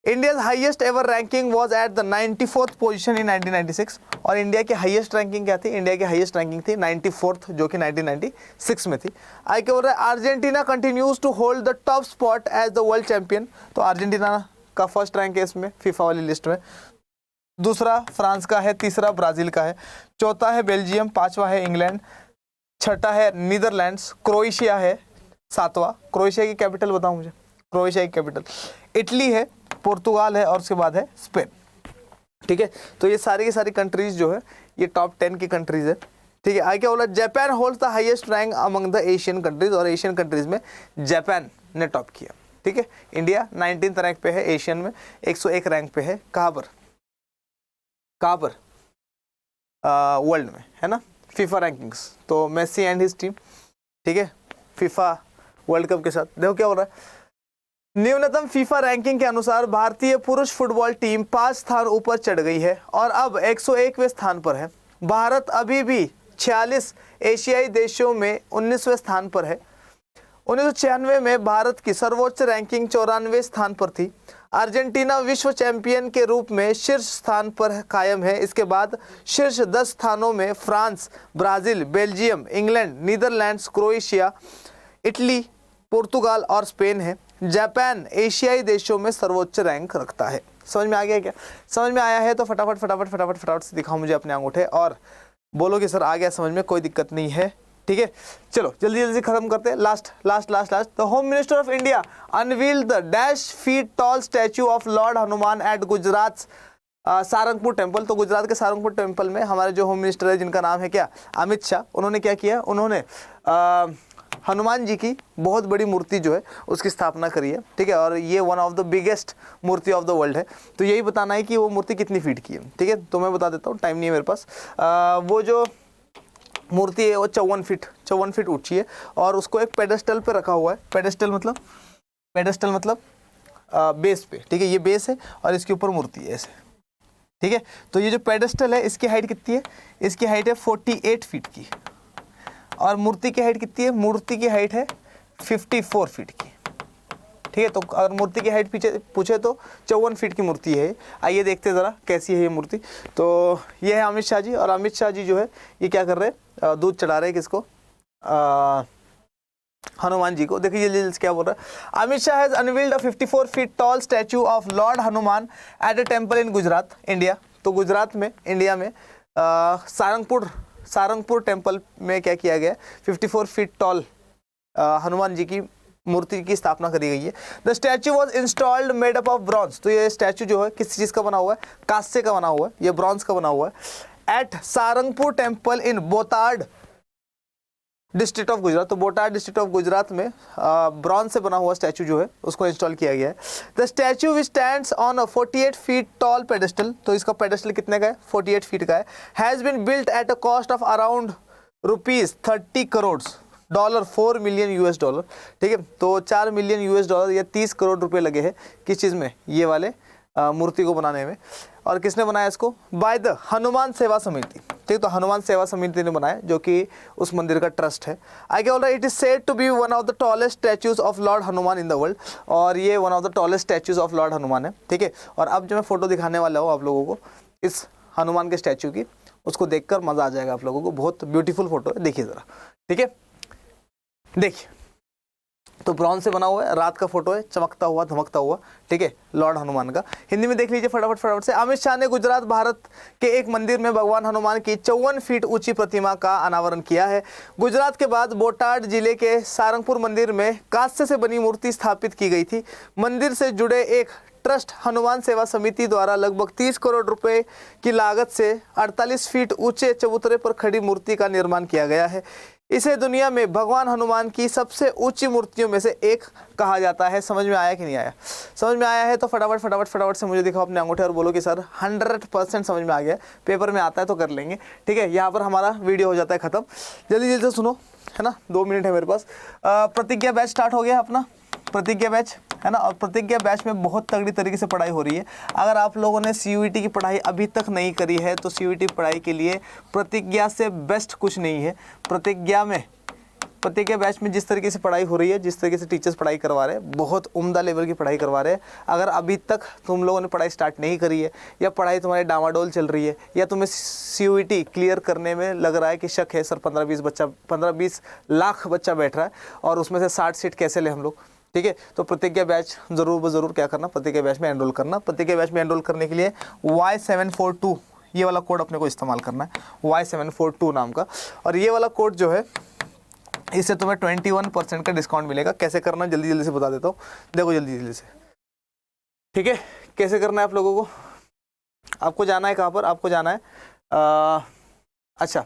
India's highest ever ranking was at the 94th position in 1996, और इंडिया की हाईएस्ट रैंकिंग क्या थी, इंडिया की हाईएस्ट रैंकिंग थी 94th, जो कि 1996 में थी। आई क्या बोल रहा है, Argentina continues to hold the top spot as the world champion. तो अर्जेंटीना का फर्स्ट रैंक है इसमें फीफा वाली लिस्ट में, दूसरा फ्रांस का है, तीसरा ब्राज़ील का है, चौथा है बेल्जियम, पाँचवा है इंग्लैंड, छठा है नीदरलैंड्स, क्रोएशिया है सातवां। क्रोएशिया की कैपिटल बताओ मुझे, क्रोएशिया की कैपिटल, इटली है, पुर्तगाल है, और उसके बाद है स्पेन, ठीक है, तो ये सारी की सारी कंट्रीज जो है ये टॉप 10 की कंट्रीज है। ठीक है, आगे क्या बोला, Japan holds the highest rank among the Asian countries, और एशियन कंट्रीज में जापान ने टॉप किया। ठीक है, इंडिया 19th रैंक पे है, एशियन में 101 रैंक पे है। कहाँ पर वर्ल्ड में, है ना, फीफा रैंकिंग्स। तो मेसी एंड हिज टीम, ठीक है, फीफा वर्ल्ड कप के साथ। देखो क्या हो रहा है, न्यूनतम फीफा रैंकिंग के अनुसार भारतीय पुरुष फुटबॉल टीम 5 स्थान ऊपर चढ़ गई है और अब 101वें स्थान पर है। भारत अभी भी 46 एशियाई देशों में 19वें स्थान पर है। 1996 में भारत की सर्वोच्च रैंकिंग 94वें स्थान पर थी। अर्जेंटीना विश्व चैंपियन के रूप में शीर्ष स्थान पर कायम है। इसके बाद शीर्ष 10 स्थानों में France, Brazil, Belgium, England, Netherlands, Croatia, Italy, पुर्तगाल और स्पेन है। जापान एशियाई देशों में सर्वोच्च रैंक रखता है। समझ में आ गया क्या? समझ में आया है तो फटाफट से दिखाओ मुझे अपने अंगूठे और बोलो कि सर आ गया समझ में, कोई दिक्कत नहीं है। ठीक है, चलो जल्दी खत्म करते हैं। Last the home minister of India unveiled the dash feet tall statue of lord Hanuman at Gujarat Sarangpur temple. तो गुजरात के सारंगपुर टेम्पल में हमारे जो होम मिनिस्टर है जिनका नाम है क्या, अमित शाह, उन्होंने क्या किया, उन्होंने हनुमान जी की बहुत बड़ी मूर्ति जो है उसकी स्थापना करी है। ठीक है, और ये वन ऑफ द बिगेस्ट मूर्ति ऑफ द वर्ल्ड है। तो यही बताना है कि वो मूर्ति कितनी फीट की है। ठीक है, तो मैं बता देता हूँ, टाइम नहीं है मेरे पास। वो जो मूर्ति है वो 54 फीट ऊंची है और उसको एक पेडेस्टल पे रखा हुआ है। पेडेस्टल मतलब बेस पे। ठीक है, ये बेस है और इसके ऊपर मूर्ति है ऐसे। ठीक है, तो ये जो पेडेस्टल है इसकी हाइट कितनी है, इसकी हाइट है 48 फीट की और मूर्ति की हाइट कितनी है, मूर्ति की हाइट है 54 फीट की। ठीक है, तो अगर मूर्ति की हाइट पीछे पूछे तो 54 फीट की मूर्ति है। आइए देखते हैं ज़रा कैसी है ये मूर्ति। तो ये है अमित शाह जी, और अमित शाह जी जो है ये क्या कर रहे हैं, दूध चढ़ा रहे हैं किसको, हनुमान जी को। देखिए जल्दी क्या बोल रहा है, Amit Shah has unveiled a 54 feet tall statue of lord Hanuman at a temple in Gujarat, India. तो गुजरात में, इंडिया में सारंगपुर टेम्पल में क्या किया गया, 54 फीट टॉल हनुमान जी की मूर्ति की स्थापना करी गई है। The statue was installed made up of bronze. तो ये स्टैच्यू जो है किस चीज़ का बना हुआ है, कांस्य का बना हुआ है, ये ब्रॉन्ज का बना हुआ है। At Sarangpur temple in Botad district of Gujarat. तो बोटाड डिस्ट्रिक्ट ऑफ गुजरात में ब्रॉन्ज से बना हुआ स्टैच्यू जो है उसको इंस्टॉल किया गया है। The statue which stands on a 48 feet tall pedestal. तो इसका पेडेस्टल कितने का है, 48 फीट का है। Has been built at a cost of around ₹30 crore, $4 million US। ठीक है, तो $4 मिलियन US या 30 करोड़ रुपए लगे हैं किस चीज़ में, ये वाले मूर्ति को बनाने में। और किसने बनाया इसको, बाय द हनुमान सेवा समिति। ठीक, तो हनुमान सेवा समिति ने बनाया जो कि उस मंदिर का ट्रस्ट है। आगे बोल रहा है, it is said to be one of the tallest statues of lord Hanuman in the world. और ये one of the tallest statues of lord Hanuman है। ठीक है, और अब जो मैं फोटो दिखाने वाला हूँ आप लोगों को इस हनुमान के स्टैच्यू की, उसको देखकर मजा आ जाएगा आप लोगों को। बहुत ब्यूटीफुल फोटो है, देखिए ज़रा। ठीक है, देखिए, तो ब्रॉन्ज से बना हुआ है, रात का फोटो है, चमकता हुआ धमकता हुआ। ठीक है, लॉर्ड हनुमान का। हिंदी में देख लीजिए फटाफट से। अमित शाह ने गुजरात भारत के एक मंदिर में भगवान हनुमान की 54 फीट ऊंची प्रतिमा का अनावरण किया है। गुजरात के बाद बोटाड जिले के सारंगपुर मंदिर में कांस्य से बनी मूर्ति स्थापित की गई थी। मंदिर से जुड़े एक ट्रस्ट हनुमान सेवा समिति द्वारा लगभग 30 करोड़ रुपए की लागत से 48 फीट ऊंचे चबूतरे पर खड़ी मूर्ति का निर्माण किया गया है। इसे दुनिया में भगवान हनुमान की सबसे ऊंची मूर्तियों में से एक कहा जाता है। समझ में आया कि नहीं आया? समझ में आया है तो फटाफट से मुझे दिखाओ अपने अंगूठे और बोलो कि सर 100% समझ में आ गया। पेपर में आता है तो कर लेंगे। ठीक है, यहाँ पर हमारा वीडियो हो जाता है ख़त्म। जल्दी से सुनो, है ना, 2 मिनट है मेरे पास। प्रतिज्ञा बैच स्टार्ट हो गया अपना, प्रतिज्ञा बैच, है ना। और प्रतिज्ञा बैच में बहुत तगड़ी तरीके से पढ़ाई हो रही है। अगर आप लोगों ने CUET की पढ़ाई अभी तक नहीं करी है तो CUET पढ़ाई के लिए प्रतिज्ञा से बेस्ट कुछ नहीं है। प्रतिज्ञा बैच में जिस तरीके से पढ़ाई हो रही है, जिस तरीके से टीचर्स पढ़ाई करवा रहे हैं, बहुत उम्दा लेवल की पढ़ाई करवा रहे हैं। अगर अभी तक तुम लोगों ने पढ़ाई स्टार्ट नहीं करी है, या पढ़ाई तुम्हारी डामाडोल चल रही है, या तुम्हें CUET क्लियर करने में लग रहा है कि शक है, सर 15-20 लाख बच्चा बैठ रहा है और उसमें से 60 सीट कैसे ले हम लोग। ठीक है, तो प्रतिज्ञा बैच ज़रूर क्या करना, प्रतिज्ञा बैच में एनरोल करना। प्रतिज्ञा बैच में एनरोल करने के लिए Y742 ये वाला कोड अपने को इस्तेमाल करना है, Y742 नाम का। और ये वाला कोड जो है इससे तुम्हें 21% का डिस्काउंट मिलेगा। कैसे करना जल्दी से बता देता हूँ, देखो जल्दी से। ठीक है, कैसे करना है आप लोगों को, आपको जाना है कहाँ पर, आपको जाना है अच्छा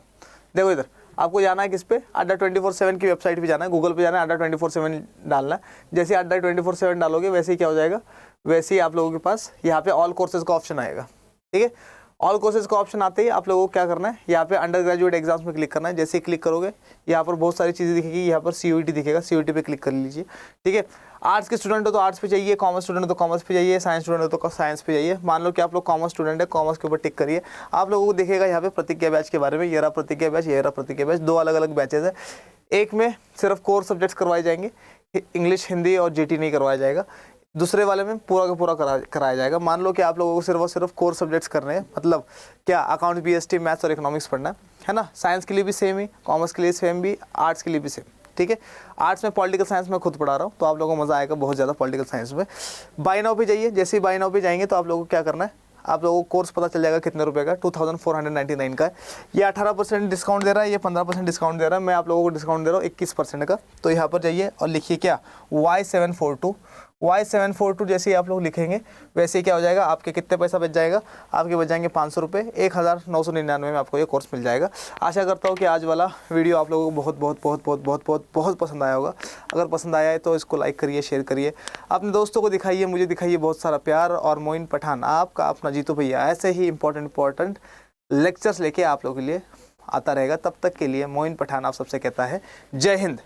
देखो इधर, आपको जाना है किस पे, अड्डा 24/7 की वेबसाइट पे जाना है, गूगल पे जाना है, अड्डा 24/7 डालना है। जैसे अड्डा 24/7 डालोगे वैसे ही क्या हो जाएगा, वैसे ही आप लोगों के पास यहाँ पे ऑल कोर्सेज का ऑप्शन आएगा। ठीक है, ऑल कोर्सेज का ऑप्शन आते ही आप लोगों को क्या करना है, यहाँ पे अंडर ग्रेजुएट एग्जाम्स में क्लिक करना है। जैसे ही क्लिक करोगे यहाँ पर बहुत सारी चीज़ें दिखेगी, यहाँ पर CUET दिखेगा, CUET पे क्लिक कर लीजिए। ठीक है, आर्ट्स के स्टूडेंट हो तो आर्ट्स पे जाइए, कॉमर्स स्टूडेंट हो तो कॉमर्स पे जाइए, साइंस स्टूडेंट हो तो साइंस पे जाइए। मान लो कि आप लोग कॉमर्स स्टूडेंट है, कॉमर्स के ऊपर टिक करिए। आप लोगों को दिखेगा यहाँ पे प्रतिज्ञा बैच के बारे में, ये रहा प्रतिज्ञा बैच, ये रहा प्रतिज्ञा बैच। 2 अलग अलग बैचेज है, एक में सिर्फ कोर सब्जेक्ट्स करवाए जाएंगे, इंग्लिश, हिंदी और GT नहीं करवाया जाएगा। दूसरे वाले में पूरा का पूरा कराया जाएगा। मान लो कि आप लोगों को सिर्फ और सिर्फ कोर सब्जेक्ट्स करने हैं, मतलब क्या अकाउंट, BST, मैथ्स और इकोनॉमिक्स पढ़ना है ना। साइंस के लिए भी सेम ही, कॉमर्स के लिए सेम भी, आर्ट्स के लिए भी सेम। ठीक है, आर्ट्स में पॉलिटिकल साइंस में खुद पढ़ा रहा हूँ, तो आप लोगों को मज़ा आएगा बहुत ज़्यादा पॉलिटिकल साइंस में। बाय नाउ पे जाइए, जैसे ही बाय नाउ पे जाएंगे तो आप लोगों को क्या करना है, आप लोगों को कोर्स पता चल जाएगा कितने रुपए का, 2499 का है। ये 18% डिस्काउंट दे रहा है, ये 15% डिस्काउंट दे रहा है। मैं आप लोगों को डिस्काउंट दे रहा हूँ 21% का। तो यहाँ पर जाइए और लिखिए क्या, Y742 जैसे ही आप लोग लिखेंगे वैसे ही क्या हो जाएगा, आपके कितने पैसा बच जाएगा, आपके बच जाएंगे 500 रुपये। 1999 में आपको ये कोर्स मिल जाएगा। आशा करता हूँ कि आज वाला वीडियो आप लोगों को बहुत बहुत बहुत बहुत बहुत बहुत बहुत पसंद आया होगा। अगर पसंद आया है तो इसको लाइक करिए, शेयर करिए, अपने दोस्तों को दिखाइए, मुझे दिखाइए बहुत सारा प्यार। और मोइन पठान आपका अपना जीतू भैया ऐसे ही इंपॉर्टेंट लेक्चर्स लेके आप लोगों के लिए आता रहेगा। तब तक के लिए मोइन पठान आप सबसे कहता है जय हिंद।